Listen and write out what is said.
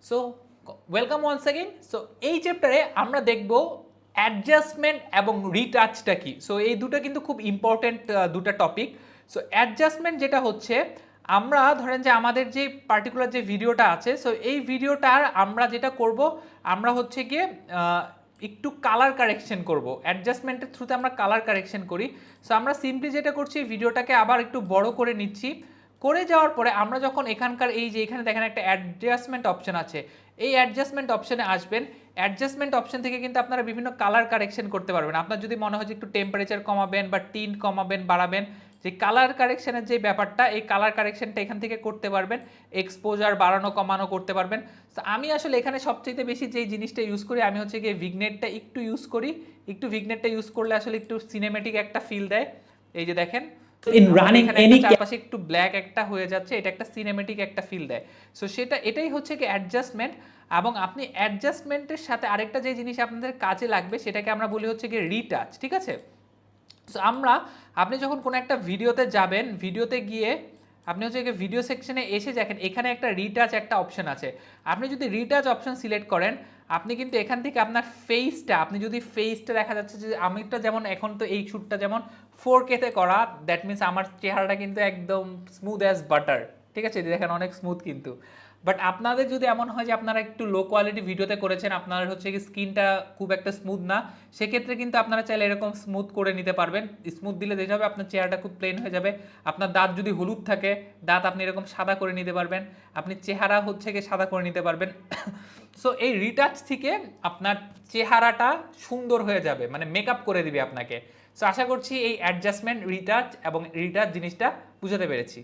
So welcome once again. So এই চ্যাপ্টারে আমরা দেখব অ্যাডজাস্টমেন্ট এবং রিটাচটা কি। সো এই দুটো কিন্তু খুব ইম্পর্টেন্ট দুটো টপিক। সো অ্যাডজাস্টমেন্ট যেটা হচ্ছে, আমরা ধরেন যে আমাদের যে পার্টিকুলার যে ভিডিওটা আছে, সো এই ভিডিওটার আমরা যেটা করব, আমরা হচ্ছে গিয়ে একটু কালার কারেকশন করব। অ্যাডজাস্টমেন্টের থ্রুতে আমরা কালার কারেকশন করি। সো আমরা সিম্পলি যেটা করছি, ভিডিওটাকে আবার একটু বড় করে নিচ্ছি। করে যাওয়ার পরে আমরা যখন এখানকার এই যে এখানে দেখেন একটা অ্যাডজাস্টমেন্ট অপশন আছে, এই অ্যাডজাস্টমেন্ট অপশনে আসবেন। অ্যাডজাস্টমেন্ট অপশন থেকে কিন্তু আপনারা বিভিন্ন কালার কারেকশন করতে পারবেন। আপনার যদি মনে হয় যে একটু টেম্পারেচার কমাবেন বা টিন্ট কমাবেন বাড়াবেন, যে কালার কারেকশনের যে ব্যাপারটা, এই কালার কারেকশনটা এখান থেকে করতে পারবেন। এক্সপোজার বাড়ানো কমানো করতে পারবেন। তো আমি আসলে এখানে সবচেয়ে বেশি যেই জিনিসটা ইউজ করি, আমি হচ্ছে গিয়ে ভিগনেটটা একটু ইউজ করি। একটু ভিগনেটটা ইউজ করলে আসলে একটু সিনেমেটিক একটা ফিল দেয়। এই যে দেখেন in running any চারপাশে একটু ব্ল্যাক একটা হয়ে যাচ্ছে, এটা একটা সিনেমেটিক একটা ফিল দেয়। সো এটাই হচ্ছে কি অ্যাডজাস্টমেন্ট। এবং আপনি অ্যাডজাস্টমেন্টের সাথে আরেকটা যে জিনিস আপনাদের কাজে লাগবে, সেটাকে আমরা বলি হচ্ছে কি রিটাচ, ঠিক আছে? সো আপনি যখন কোনো একটা ভিডিওতে যাবেন, ভিডিওতে গিয়ে আপনি হচ্ছে ভিডিও সেকশনে এসে দেখেন এখানে একটা রিটাচ একটা অপশন আছে। আপনি যদি রিটাচ অপশন সিলেক্ট করেন, আপনি কিন্তু এখান থেকে আপনার ফেসটা, আপনি যদি ফেসটা দেখা যাচ্ছে যে আমিটা যেমন এখন তো এই শ্যুটটা যেমন 4K তে করা, দ্যাট মিনস আমার চেহারাটা কিন্তু একদম স্মুথ অ্যাজ বাটার, ঠিক আছে? দেখেন অনেক স্মুথ কিন্তু। বাট আপনাদের যদি এমন হয় যে আপনারা একটু লো কোয়ালিটি ভিডিওতে করেছেন, আপনার হচ্ছে কি স্কিনটা খুব একটা স্মুথ না, সেক্ষেত্রে কিন্তু আপনারা চাইলে এরকম স্মুথ করে নিতে পারবেন। স্মুথ দিলে দেখা যাবে আপনার চেহারাটা খুব প্লেন হয়ে যাবে। আপনার দাঁত যদি হলুদ থাকে, দাঁত আপনি এরকম সাদা করে নিতে পারবেন। আপনি চেহারা হচ্ছে কি সাদা করে নিতে পারবেন। সো এই রিটাচ থেকে আপনার চেহারাটা সুন্দর হয়ে যাবে, মানে মেকআপ করে দিবে আপনাকে। সো আশা করছি এই অ্যাডজাস্টমেন্ট, রিটাচ এবং রিটাচ জিনিসটা বুঝাতে পেরেছি।